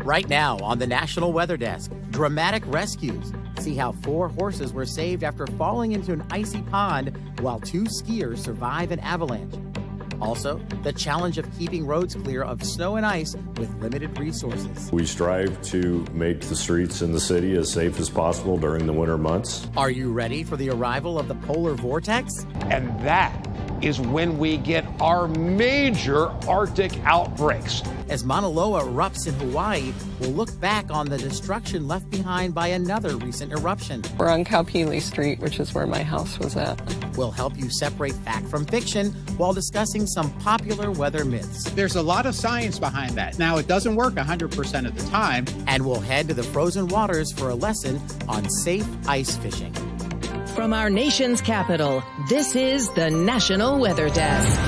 Right now on the National Weather Desk, dramatic rescues. See how 4 horses were saved after falling into an icy pond while 2 skiers survive an avalanche. Also, the challenge of keeping roads clear of snow and ice with limited resources. We strive to make the streets in the city as safe as possible during the winter months. Are you ready for the arrival of the polar vortex? And that is when we get our major Arctic outbreaks. As Mauna Loa erupts in Hawaii, we'll look back on the destruction left behind by another recent eruption. We're on Kaupili Street, which is where my house was at. We'll help you separate fact from fiction while discussing some popular weather myths. There's a lot of science behind that. Now, it doesn't work 100% of the time. And we'll head to the frozen waters for a lesson on safe ice fishing. From our nation's capital, this is the National Weather Desk.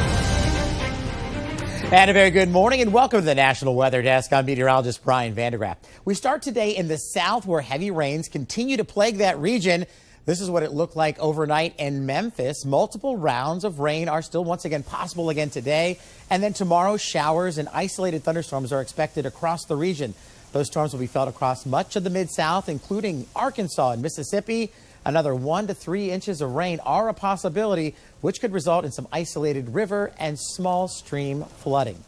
And a very good morning and welcome to the National Weather Desk. I'm meteorologist Brian Vandergraff. We start today in the south where heavy rains continue to plague that region. This is what it looked like overnight in Memphis. Multiple rounds of rain are still once again possible again today. And then tomorrow, showers and isolated thunderstorms are expected across the region. Those storms will be felt across much of the Mid-South, including Arkansas and Mississippi. Another 1 to 3 inches of rain are a possibility, which could result in some isolated river and small stream flooding.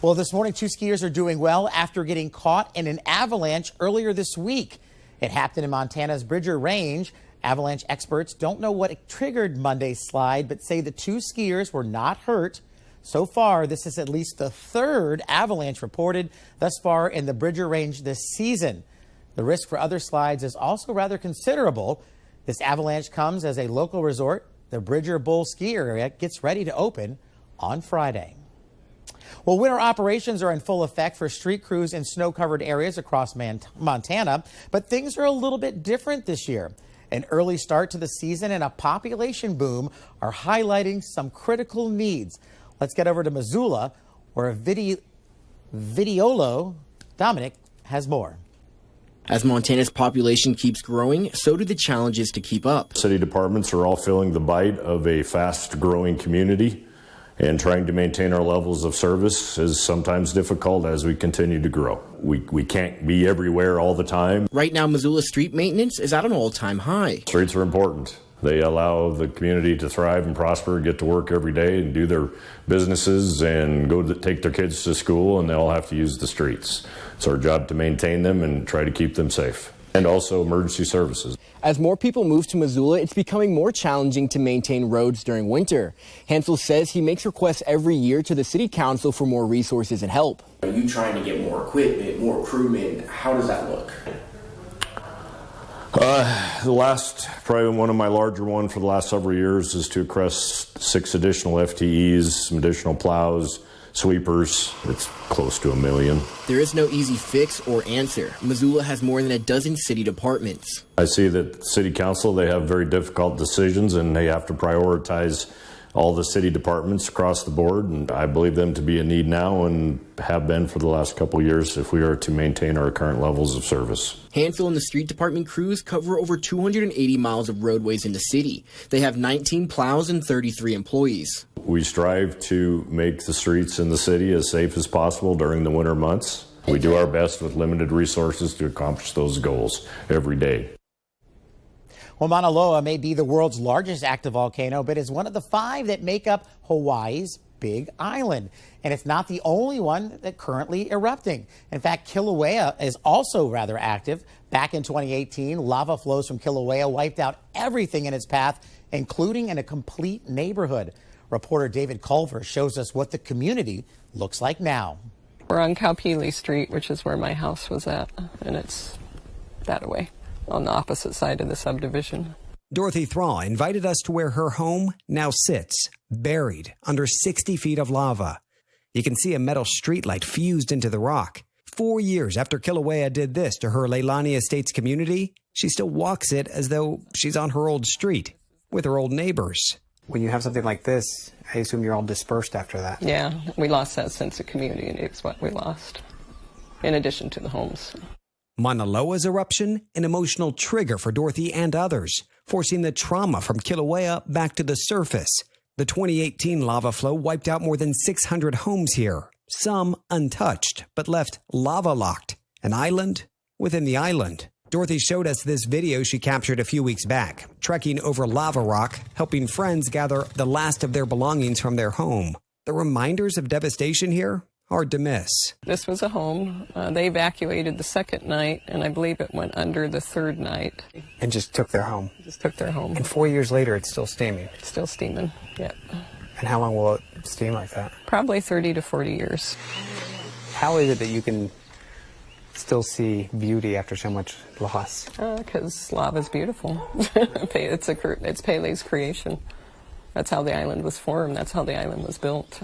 Well, this morning, 2 skiers are doing well after getting caught in an avalanche earlier this week. It happened in Montana's Bridger Range. Avalanche experts don't know what triggered Monday's slide, but say the 2 skiers were not hurt. So far, this is at least the 3rd avalanche reported thus far in the Bridger Range this season. The risk for other slides is also rather considerable. This avalanche comes as a local resort, the Bridger Bowl ski area, gets ready to open on Friday. Well, winter operations are in full effect for street crews in snow-covered areas across Montana, but things are a little bit different this year. An early start to the season and a population boom are highlighting some critical needs. Let's get over to Missoula, where Videolo Dominic has more. As Montana's population keeps growing, so do the challenges to keep up. City departments are all feeling the bite of a fast-growing community, and trying to maintain our levels of service is sometimes difficult as we continue to grow. We can't be everywhere all the time. Right now, Missoula street maintenance is at an all-time high. Streets are important. They allow the community to thrive and prosper, get to work every day and do their businesses and take their kids to school, and they all have to use the streets. It's our job to maintain them and try to keep them safe. And also emergency services. As more people move to Missoula, it's becoming more challenging to maintain roads during winter. Hansel says he makes requests every year to the city council for more resources and help. Are you trying to get more equipment, more crewmen? How does that look? Probably one of my larger ones for the last several years is to request 6 additional FTEs, some additional plows, sweepers. It's close to $1 million. There is no easy fix or answer. Missoula has more than a dozen city departments. I see that city council, they have very difficult decisions and they have to prioritize all the city departments across the board, and I believe them to be a need now and have been for the last couple of years if we are to maintain our current levels of service. Hansel and the street department crews cover over 280 miles of roadways in the city. They have 19 plows and 33 employees. We strive to make the streets in the city as safe as possible during the winter months. We do our best with limited resources to accomplish those goals every day. Well, Mauna Loa may be the world's largest active volcano, but is one of the 5 that make up Hawaii's Big Island. And it's not the only one that currently erupting. In fact, Kilauea is also rather active. Back in 2018, lava flows from Kilauea wiped out everything in its path, including in a complete neighborhood. Reporter David Culver shows us what the community looks like now. We're on Kaupili Street, which is where my house was at, and it's that way, on the opposite side of the subdivision. Dorothy Thaw invited us to where her home now sits, buried under 60 feet of lava. You can see a metal streetlight fused into the rock. 4 years after Kilauea did this to her Leilani Estates community, she still walks it as though she's on her old street with her old neighbors. When you have something like this, I assume you're all dispersed after that. Yeah, we lost that sense of community, and it's what we lost, in addition to the homes. Mauna Loa's eruption, an emotional trigger for Dorothy and others, forcing the trauma from Kilauea back to the surface. The 2018 lava flow wiped out more than 600 homes here, some untouched, but left lava-locked An island within the island. Dorothy showed us this video she captured a few weeks back, trekking over lava rock, helping friends gather the last of their belongings from their home. The reminders of devastation here, hard to miss. This was a home. They evacuated the second night, and I believe it went under the third night. And just took their home. Just took their home. And 4 years later, it's still steaming. Still steaming, yeah. And how long will it steam like that? Probably 30 to 40 years. How is it that you can still see beauty after so much loss? Because lava's beautiful. It's Pele's creation. That's how the island was formed. That's how the island was built.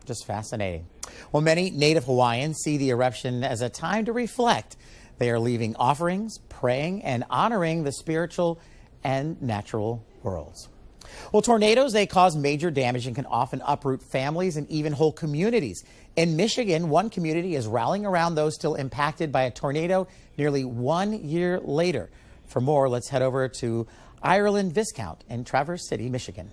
Just fascinating. Well, many native Hawaiians see the eruption as a time to reflect. They are leaving offerings, praying, and honoring the spiritual and natural worlds. Well, tornadoes, they cause major damage and can often uproot families and even whole communities. In Michigan, one community is rallying around those still impacted by a tornado nearly 1 year later. For more, let's head over to Ireland Viscount in Traverse City, Michigan.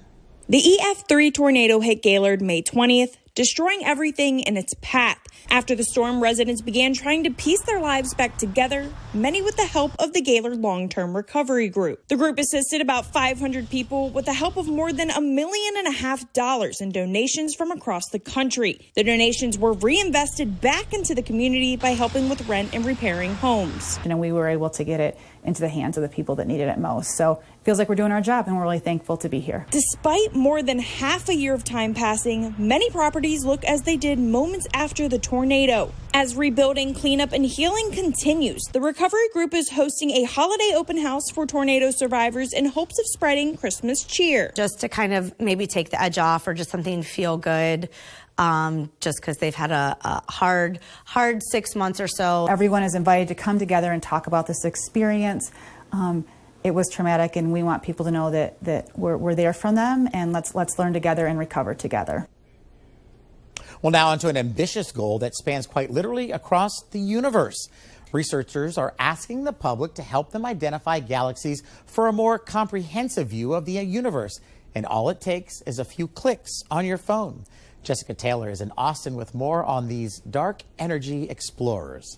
The EF3 tornado hit Gaylord May 20th, destroying everything in its path. After the storm, residents began trying to piece their lives back together, many with the help of the Gaylord Long-Term Recovery Group. The group assisted about 500 people with the help of more than $1.5 million in donations from across the country. The donations were reinvested back into the community by helping with rent and repairing homes. And we were able to get it into the hands of the people that needed it most. So it feels like we're doing our job, and we're really thankful to be here. Despite more than half a year of time passing, many properties look as they did moments after the tornado. As rebuilding, cleanup, and healing continues, the recovery group is hosting a holiday open house for tornado survivors in hopes of spreading Christmas cheer. Just to kind of maybe take the edge off, or just something to feel good. Just because they've had a hard 6 months or so. Everyone is invited to come together and talk about this experience. It was traumatic, and we want people to know that we're there for them, and let's learn together and recover together. Well, now onto an ambitious goal that spans quite literally across the universe. Researchers are asking the public to help them identify galaxies for a more comprehensive view of the universe. And all it takes is a few clicks on your phone. Jessica Taylor is in Austin with more on these dark energy explorers.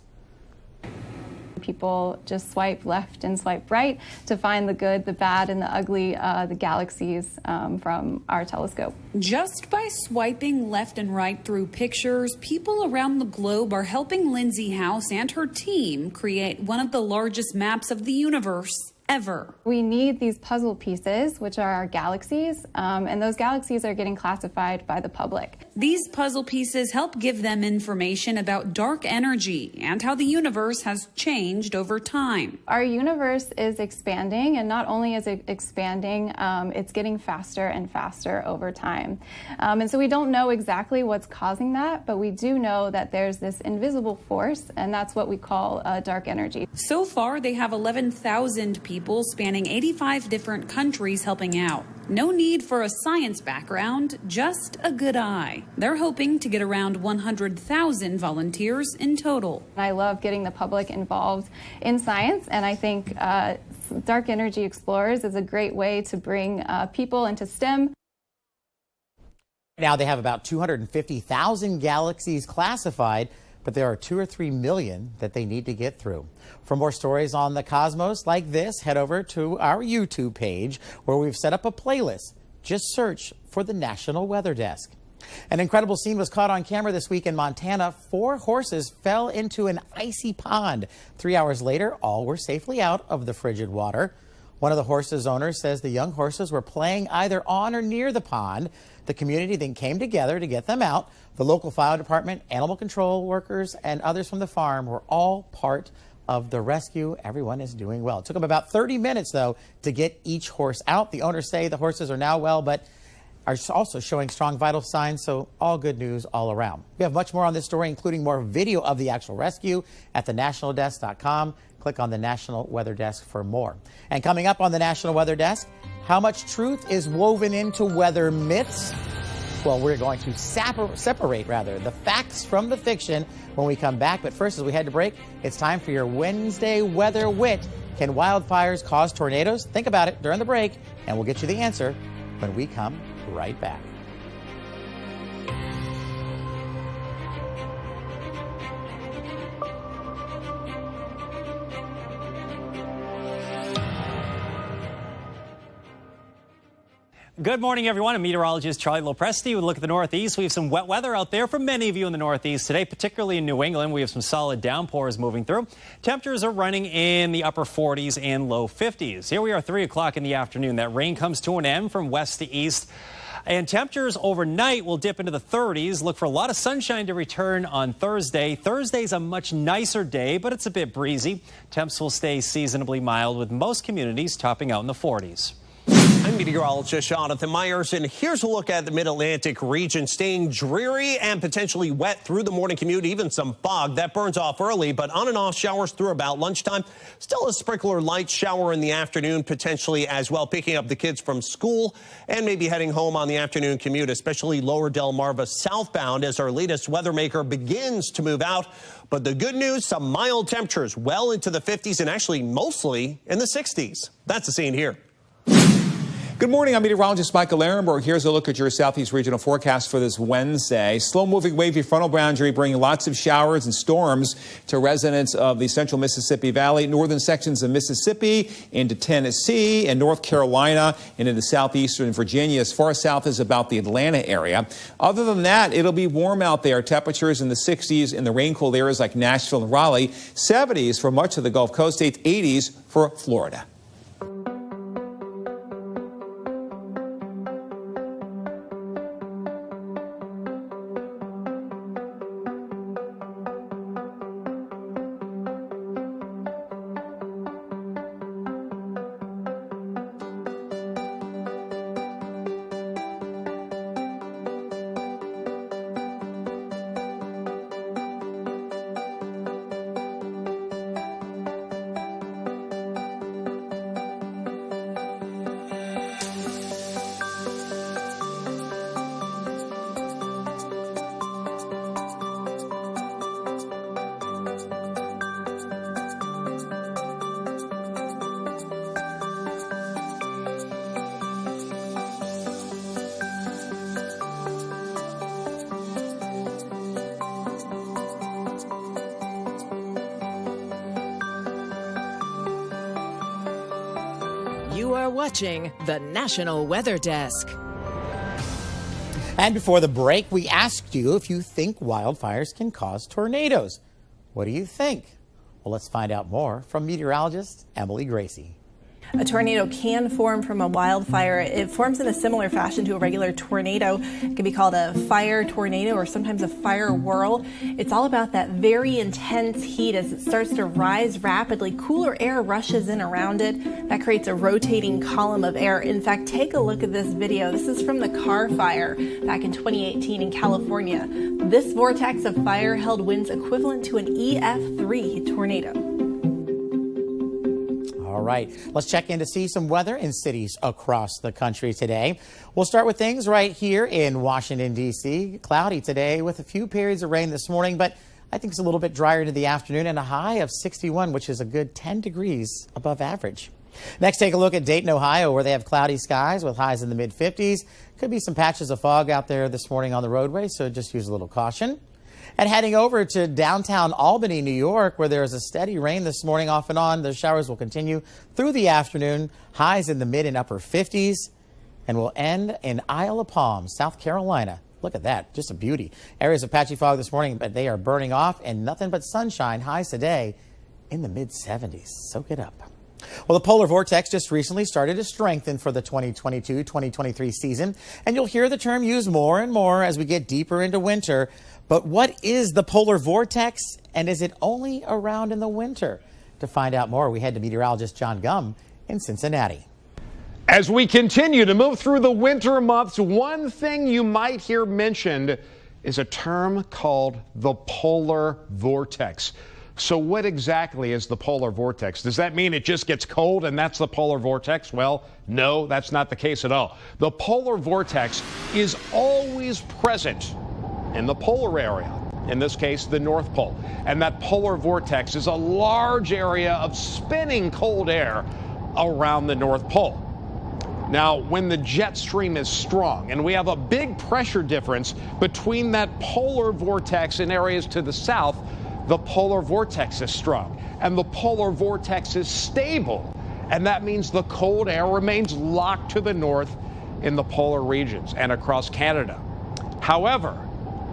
People just swipe left and swipe right to find the good, the bad, and the ugly, the galaxies from our telescope. Just by swiping left and right through pictures, people around the globe are helping Lindsay House and her team create one of the largest maps of the universe ever. We need these puzzle pieces, which are our galaxies, and those galaxies are getting classified by the public. These puzzle pieces help give them information about dark energy and how the universe has changed over time. Our universe is expanding, and not only is it expanding, it's getting faster and faster over time. And so we don't know exactly what's causing that, but we do know that there's this invisible force, and that's what we call dark energy. So far, they have 11,000 people spanning 85 different countries helping out. No need for a science background, just a good eye. They're hoping to get around 100,000 volunteers in total. I love getting the public involved in science, and I think Dark Energy Explorers is a great way to bring people into STEM. Now they have about 250,000 galaxies classified, but there are 2 or 3 million that they need to get through. For more stories on the cosmos like this, head over to our YouTube page where we've set up a playlist. Just search for the National Weather Desk. An incredible scene was caught on camera this week in Montana. 4 horses fell into an icy pond. 3 hours later, all were safely out of the frigid water. One of the horses' owners says the young horses were playing either on or near the pond. The community then came together to get them out. The local fire department, animal control workers, and others from the farm were all part of the rescue. Everyone is doing well. It took them about 30 minutes, though, to get each horse out. The owners say the horses are now well, but are also showing strong vital signs, so all good news all around. We have much more on this story, including more video of the actual rescue at thenationaldesk.com. Click on the National Weather Desk for more. And coming up on the National Weather Desk, how much truth is woven into weather myths? Well, we're going to separate the facts from the fiction when we come back. But first, as we head to break, it's time for your Wednesday Weather Wit. Can wildfires cause tornadoes? Think about it during the break, and we'll get you the answer when we come right back. Good morning, everyone. I'm meteorologist Charlie Lopresti with a look at the Northeast. We have some wet weather out there for many of you in the Northeast today, particularly in New England. We have some solid downpours moving through. Temperatures are running in the upper 40s and low 50s. Here we are 3 o'clock in the afternoon. That rain comes to an end from west to east. And temperatures overnight will dip into the 30s. Look for a lot of sunshine to return on Thursday. Thursday's a much nicer day, but it's a bit breezy. Temps will stay seasonably mild with most communities topping out in the 40s. I'm meteorologist Jonathan Myers, and here's a look at the mid-Atlantic region staying dreary and potentially wet through the morning commute, even some fog. That burns off early, but on and off showers through about lunchtime. Still a sprinkler light shower in the afternoon, potentially as well, picking up the kids from school and maybe heading home on the afternoon commute, especially lower Delmarva southbound as our latest weather maker begins to move out. But the good news, some mild temperatures well into the 50s and actually mostly in the 60s. That's the scene here. Good morning, I'm meteorologist Michael Ehrenberg. Here's a look at your Southeast regional forecast for this Wednesday. Slow-moving wavy frontal boundary bringing lots of showers and storms to residents of the central Mississippi Valley, northern sections of Mississippi, into Tennessee and North Carolina, and into southeastern Virginia, as far south as about the Atlanta area. Other than that, it'll be warm out there. Temperatures in the 60s in the rain-cooled areas like Nashville and Raleigh, 70s for much of the Gulf Coast, 80s for Florida. You are watching the National Weather Desk. And before the break, we asked you if you think wildfires can cause tornadoes. What do you think? Well, let's find out more from meteorologist Emily Gracie. A tornado can form from a wildfire. It forms in a similar fashion to a regular tornado. It can be called a fire tornado or sometimes a fire whirl. It's all about that very intense heat as it starts to rise rapidly. Cooler air rushes in around it. That creates a rotating column of air. In fact, take a look at this video. This is from the Carr Fire back in 2018 in California. This vortex of fire held winds equivalent to an EF3 tornado. All right, let's check in to see some weather in cities across the country today. We'll start with things right here in Washington, D.C. Cloudy today with a few periods of rain this morning, but I think it's a little bit drier into the afternoon and a high of 61, which is a good 10 degrees above average. Next, take a look at Dayton, Ohio, where they have cloudy skies with highs in the mid-50s. Could be some patches of fog out there this morning on the roadway, so just use a little caution. And heading over to downtown Albany, New York, where there is a steady rain this morning off and on. The showers will continue through the afternoon. Highs in the mid and upper 50s. And will end in Isle of Palms, South Carolina. Look at that. Just a beauty. Areas of patchy fog this morning, but they are burning off and nothing but sunshine. Highs today in the mid 70s. Soak it up. Well, the polar vortex just recently started to strengthen for the 2022-2023 season. And you'll hear the term used more and more as we get deeper into winter. But what is the polar vortex, and is it only around in the winter? To find out more, we head to meteorologist John Gum in Cincinnati. As we continue to move through the winter months, one thing you might hear mentioned is a term called the polar vortex. So what exactly is the polar vortex? Does that mean it just gets cold and that's the polar vortex? Well, no, that's not the case at all. The polar vortex is always present in the polar area, in this case, the North Pole. And that polar vortex is a large area of spinning cold air around the North Pole. Now, when the jet stream is strong and we have a big pressure difference between that polar vortex and areas to the south, the polar vortex is strong and the polar vortex is stable. And that means the cold air remains locked to the north in the polar regions and across Canada. However,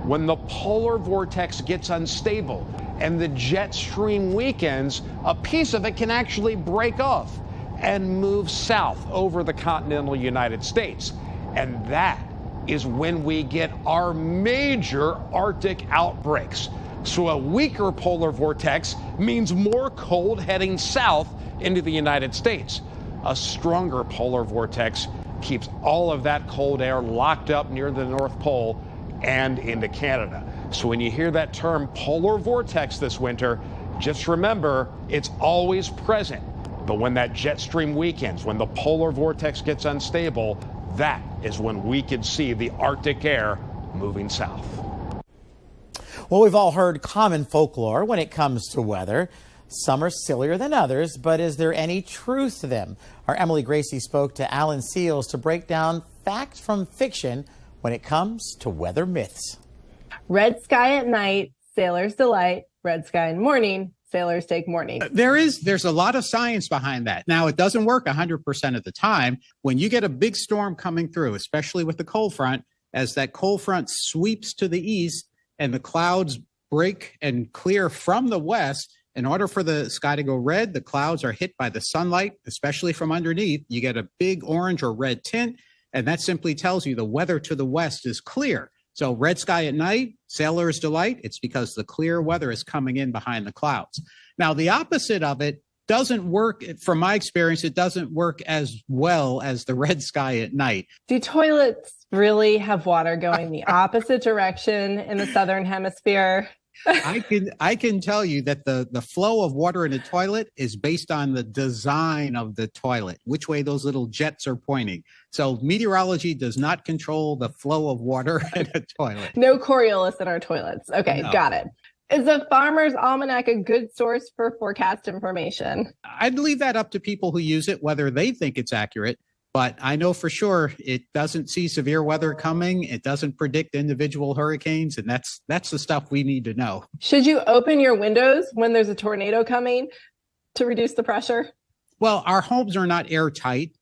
when the polar vortex gets unstable and the jet stream weakens, a piece of it can actually break off and move south over the continental United States. And that is when we get our major Arctic outbreaks. So a weaker polar vortex means more cold heading south into the United States. A stronger polar vortex keeps all of that cold air locked up near the North Pole and into Canada. So when you hear that term polar vortex this winter, just remember it's always present. But when that jet stream weakens, when the polar vortex gets unstable, that is when we could see the Arctic air moving south. Well, we've all heard common folklore when it comes to weather. Some are sillier than others, but is there any truth to them? Our Emily Gracie spoke to Alan Seals to break down facts from fiction when it comes to weather myths. Red sky at night, sailors delight. Red sky in morning, sailors take mourning. There's a lot of science behind that. Now, it doesn't work 100% of the time. When you get a big storm coming through, especially with the cold front, as that cold front sweeps to the east and the clouds break and clear from the west, in order for the sky to go red, the clouds are hit by the sunlight, especially from underneath. You get a big orange or red tint, and that simply tells you the weather to the west is clear. So red sky at night, sailors delight. It's because the clear weather is coming in behind the clouds. Now, the opposite of it doesn't work. From my experience, it doesn't work as well as the red sky at night. Do toilets really have water going the opposite direction in the southern hemisphere? I can tell you that the flow of water in a toilet is based on the design of the toilet, which way those little jets are pointing. So meteorology does not control the flow of water in a toilet. No Coriolis in our toilets. Okay, No. Got it. Is the Farmer's Almanac a good source for forecast information? I'd leave that up to people who use it, whether they think it's accurate. But I know for sure it doesn't see severe weather coming. It doesn't predict individual hurricanes. And that's the stuff we need to know. Should you open your windows when there's a tornado coming to reduce the pressure? Well, our homes are not airtight.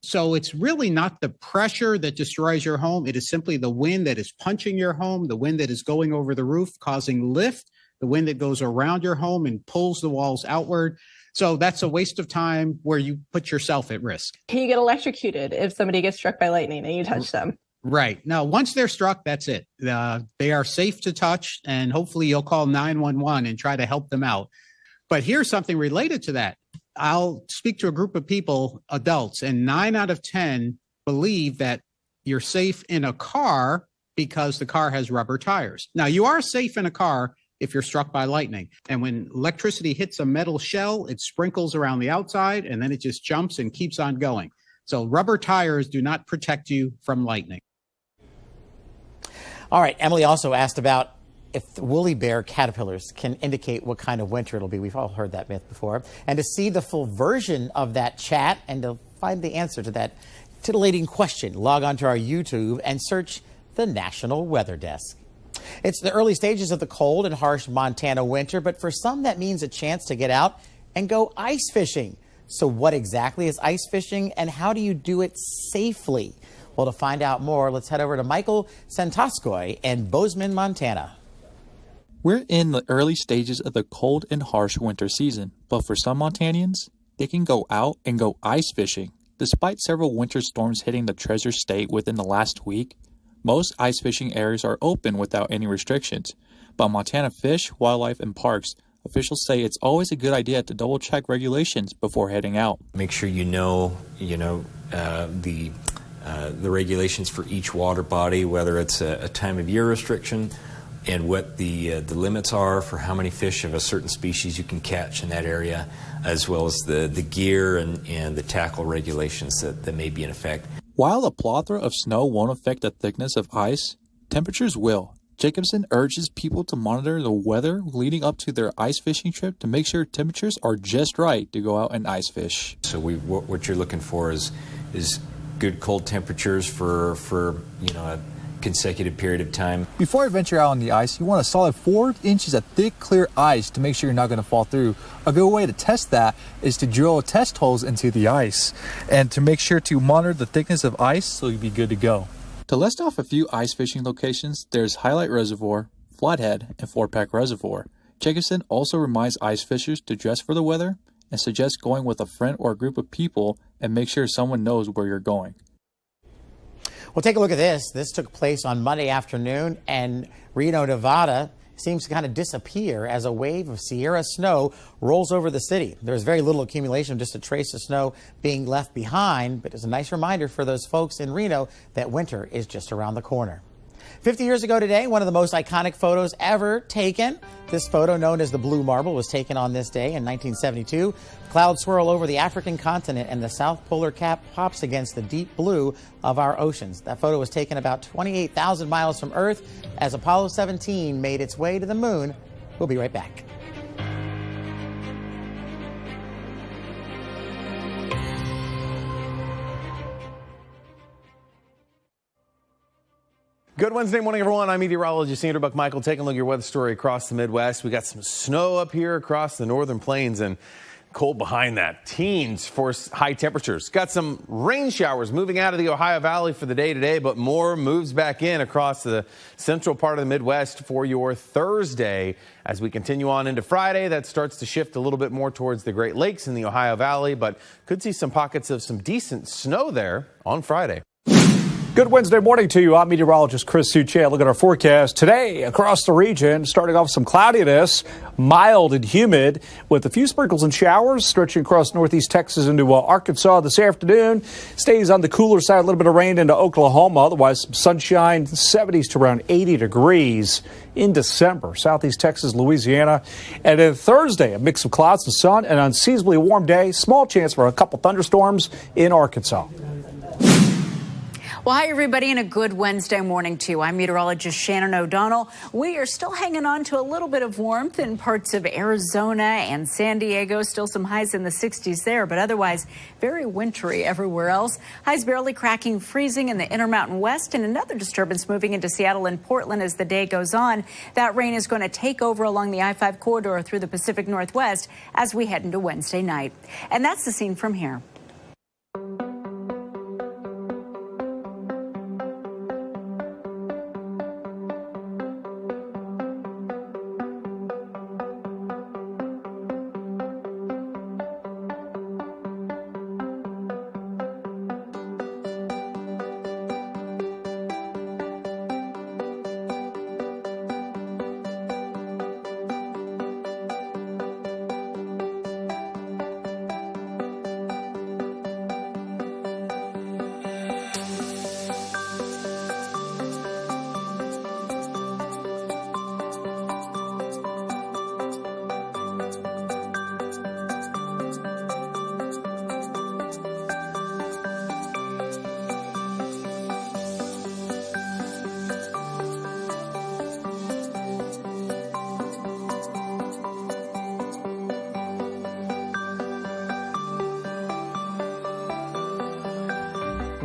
So it's really not the pressure that destroys your home. It is simply the wind that is punching your home, the wind that is going over the roof, causing lift, the wind that goes around your home and pulls the walls outward. So that's a waste of time where you put yourself at risk. Can you get electrocuted if somebody gets struck by lightning and you touch them? Right. Now, once they're struck, that's it. They are safe to touch, and hopefully you'll call 911 and try to help them out. But here's something related to that. I'll speak to a group of people, adults, and 9 out of 10 believe that you're safe in a car because the car has rubber tires. Now, you are safe in a car if you're struck by lightning. And when electricity hits a metal shell, it sprinkles around the outside, and then it just jumps and keeps on going. So rubber tires do not protect you from lightning. All right. Emily also asked about if the woolly bear caterpillars can indicate what kind of winter it'll be. We've all heard that myth before. And to see the full version of that chat and to find the answer to that titillating question, log on to our YouTube and search the National Weather Desk. It's the early stages of the cold and harsh Montana winter, but for some that means a chance to get out and go ice fishing. So what exactly is ice fishing and how do you do it safely? Well, to find out more, let's head over to Michael Santoskoy in Bozeman, Montana. We're in the early stages of the cold and harsh winter season, but for some Montanians, they can go out and go ice fishing. Despite several winter storms hitting the Treasure State within the last week, most ice fishing areas are open without any restrictions. But Montana Fish, Wildlife, and Parks officials say it's always a good idea to double-check regulations before heading out. Make sure you know the regulations for each water body, whether it's a time of year restriction, and what the limits are for how many fish of a certain species you can catch in that area, as well as the gear and the tackle regulations that may be in effect. While a plethora of snow won't affect the thickness of ice, temperatures will. Jacobson urges people to monitor the weather leading up to their ice fishing trip to make sure temperatures are just right to go out and ice fish. So what you're looking for is good cold temperatures for consecutive period of time. Before you venture out on the ice, you want a solid 4 inches of thick, clear ice to make sure you're not going to fall through. A good way to test that is to drill test holes into the ice and to make sure to monitor the thickness of ice so you'll be good to go. To list off a few ice fishing locations, there's Highlight Reservoir, Flathead, and Fort Peck Reservoir. Jacobson also reminds ice fishers to dress for the weather and suggests going with a friend or a group of people and make sure someone knows where you're going. Well, take a look at this. This took place on Monday afternoon, and Reno, Nevada seems to kind of disappear as a wave of Sierra snow rolls over the city. There's very little accumulation, just a trace of snow being left behind, but it's a nice reminder for those folks in Reno that winter is just around the corner. 50 years ago today, one of the most iconic photos ever taken. This photo, known as the Blue Marble, was taken on this day in 1972. Clouds swirl over the African continent and the South Polar Cap pops against the deep blue of our oceans. That photo was taken about 28,000 miles from Earth as Apollo 17 made its way to the moon. We'll be right back. Good Wednesday morning, everyone. I'm meteorologist Andrew Buckmichael taking a look at your weather story across the Midwest. We got some snow up here across the northern plains and cold behind that. Teens for high temperatures. Got some rain showers moving out of the Ohio Valley for the day today, but more moves back in across the central part of the Midwest for your Thursday. As we continue on into Friday, that starts to shift a little bit more towards the Great Lakes in the Ohio Valley, but could see some pockets of some decent snow there on Friday. Good Wednesday morning to you. I'm meteorologist Chris Suchet. Look at our forecast today across the region, starting off with some cloudiness, mild and humid, with a few sprinkles and showers stretching across northeast Texas into Arkansas this afternoon. Stays on the cooler side, a little bit of rain into Oklahoma. Otherwise, some sunshine, 70s to around 80 degrees in December. Southeast Texas, Louisiana. And then Thursday, a mix of clouds and sun, an unseasonably warm day. Small chance for a couple thunderstorms in Arkansas. Well, hi, everybody, and a good Wednesday morning, too. I'm meteorologist Shannon O'Donnell. We are still hanging on to a little bit of warmth in parts of Arizona and San Diego. Still some highs in the 60s there, but otherwise very wintry everywhere else. Highs barely cracking freezing in the Intermountain West, and another disturbance moving into Seattle and Portland as the day goes on. That rain is going to take over along the I-5 corridor through the Pacific Northwest as we head into Wednesday night. And that's the scene from here.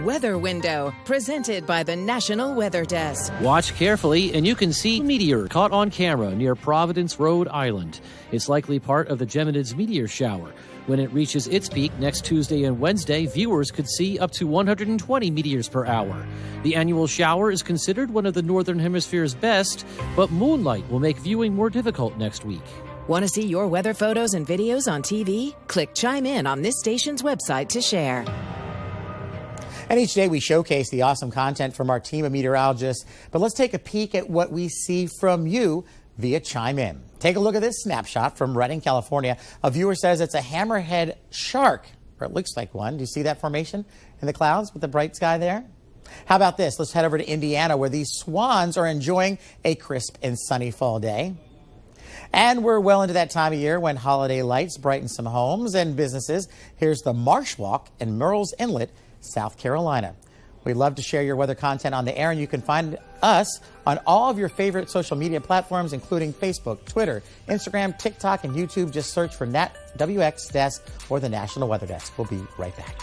Weather Window, presented by the National Weather Desk. Watch carefully and you can see a meteor caught on camera near Providence, Rhode Island. It's likely part of the Geminids meteor shower. When it reaches its peak next Tuesday and Wednesday, viewers could see up to 120 meteors per hour. The annual shower is considered one of the Northern Hemisphere's best, but moonlight will make viewing more difficult next week. Want to see your weather photos and videos on TV? Click Chime In on this station's website to share. And each day we showcase the awesome content from our team of meteorologists. But let's take a peek at what we see from you via Chime In. Take a look at this snapshot from Redding, California. A viewer says it's a hammerhead shark, or it looks like one. Do you see that formation in the clouds with the bright sky there? How about this? Let's head over to Indiana, where these swans are enjoying a crisp and sunny fall day. And we're well into that time of year when holiday lights brighten some homes and businesses. Here's the Marsh Walk in Murrells Inlet, South Carolina. We'd love to share your weather content on the air, and you can find us on all of your favorite social media platforms, including Facebook, Twitter, Instagram, TikTok, and YouTube. Just search for Nat WX Desk or the National Weather Desk. We'll be right back.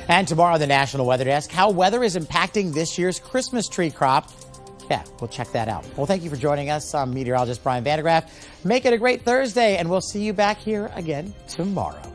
And tomorrow on the National Weather Desk, how weather is impacting this year's Christmas tree crop. Yeah, we'll check that out. Well, thank you for joining us. I'm meteorologist Brian Vandergraff. Make it a great Thursday, and we'll see you back here again tomorrow.